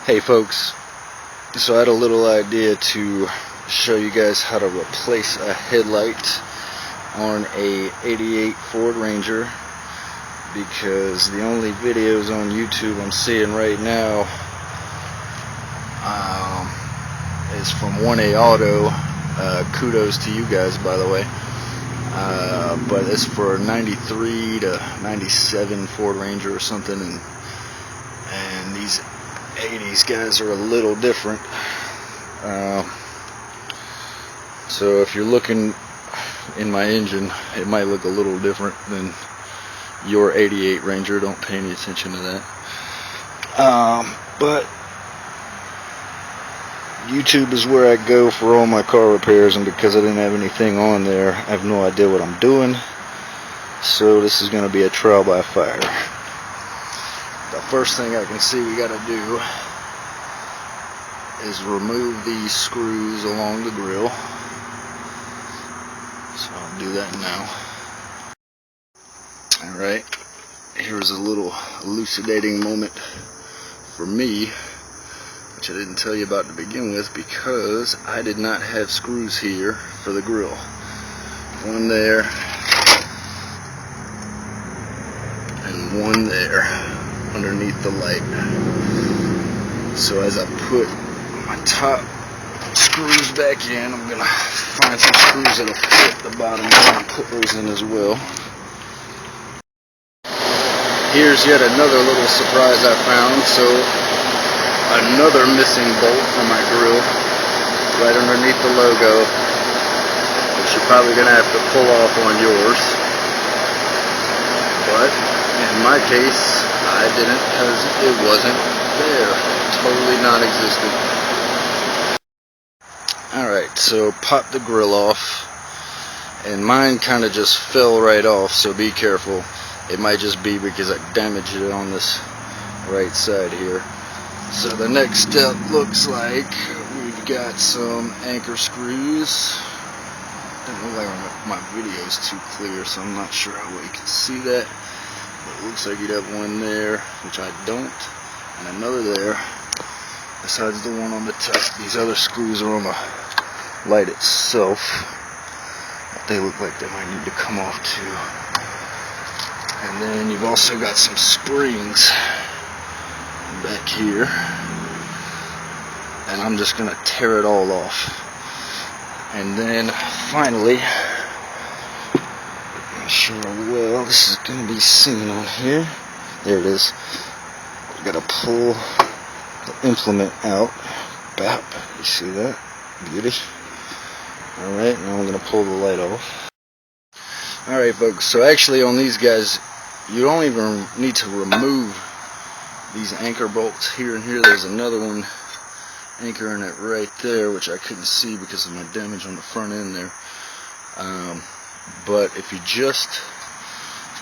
Hey folks, so I had a little idea to show you guys how to replace a headlight on a '88 Ford Ranger, because the only videos on YouTube I'm seeing right now is from 1A Auto. Kudos to you guys, by the way. But it's for a 93 to 97 Ford Ranger or something, and these 80s guys are a little different. So if you're looking in my engine, it might look a little different than your '88 Ranger. Don't pay any attention to that. But YouTube is where I go for all my car repairs, and because I didn't have anything on there, I have no idea what I'm doing. So this is going to be a trial by fire. The first thing I can see we got to do is remove these screws along the grill. So I'll do that now. Alright, here's a little elucidating moment for me, which I didn't tell you about to begin with, because I did not have screws here for the grill. One there and one there underneath the light. So as I put my top screws back in, I'm gonna find some screws that'll fit the bottom and put those in as well. Here's yet another little surprise I found. So another missing bolt from my grill right underneath the logo, which you're probably gonna have to pull off on yours, but in my case I didn't, because it wasn't there, totally non-existent. Alright, so pop the grill off, and mine kind of just fell right off, so be careful. It might just be because I damaged it on this right side here. So the next step looks like we've got some anchor screws. Doesn't look like my video is too clear, so I'm not sure how well you can see that. But it looks like you'd have one there, which I don't, and another there, besides the one on the top. These other screws are on the light itself, but they look like they might need to come off too. And then you've also got some springs back here, and I'm just gonna tear it all off. And then finally, I'm not sure well this is gonna be seen on here. There it is. We gotta pull the implement out. Bap. You see that? Beauty. Alright, now I'm gonna pull the light off. Alright folks, so actually on these guys, you don't even need to remove these anchor bolts here and here. There's another one anchoring it right there, which I couldn't see because of my damage on the front end there. But if you just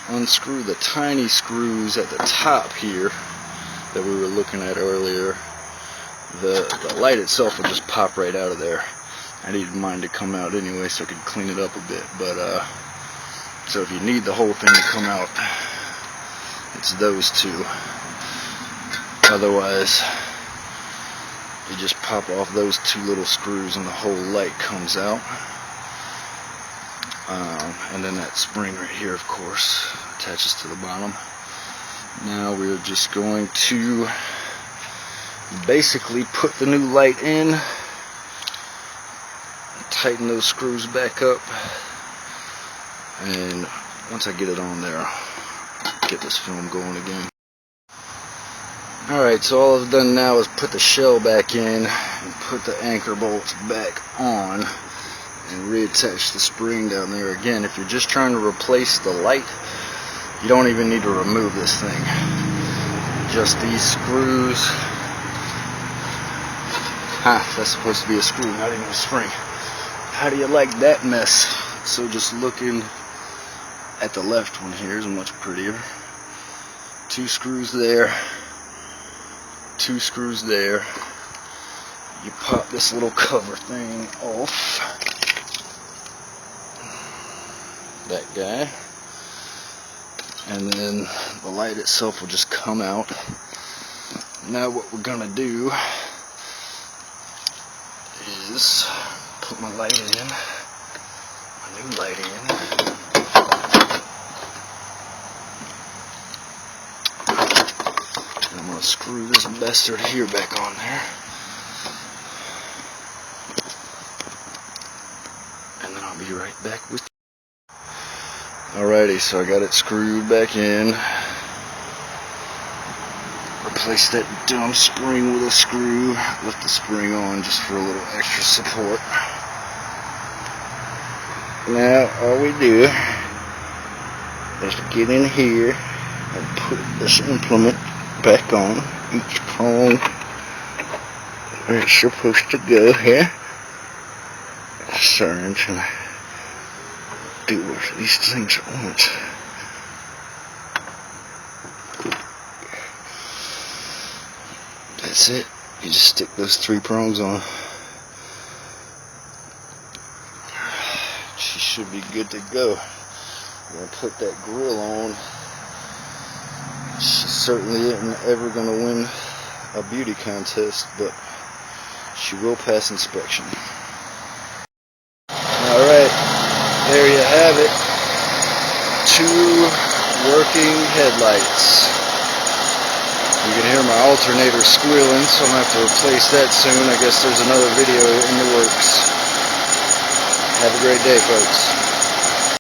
unscrew the tiny screws at the top here that we were looking at earlier, the light itself will just pop right out of there. I needed mine to come out anyway so I could clean it up a bit, but so if you need the whole thing to come out, it's those two. Otherwise, you just pop off those two little screws and the whole light comes out. And then that spring right here, of course, attaches to the bottom. Now we're just going to basically put the new light in, tighten those screws back up, and once I get it on there, I'll get this film going again. Alright, so all I've done now is put the shell back in and put the anchor bolts back on and reattach the spring down there. Again, if you're just trying to replace the light, you don't even need to remove this thing. Just these screws. That's supposed to be a screw, not even a spring. How do you like that mess? So just looking at the left one here is much prettier. Two screws there. Two screws there. You pop this little cover thing off. That guy. And then the light itself will just come out. Now what we're gonna do is put my light in, my new light in. And I'm gonna screw this bastard here back on there. And then I'll be right back with you. Alrighty, so I got it screwed back in. Replace that dumb spring with a screw. Left the spring on just for a little extra support. Now all we do is get in here and put this implement back on each prong where it's supposed to go here. Sorry, I'm trying to do these things at once. That's it. You just stick those 3 prongs on. She should be good to go. I'm gonna put that grill on. She certainly isn't ever gonna win a beauty contest, but she will pass inspection. Alright, there you have it. 2 working headlights. You can hear my alternator squealing, so I'm going to have to replace that soon. I guess there's another video in the works. Have a great day, folks.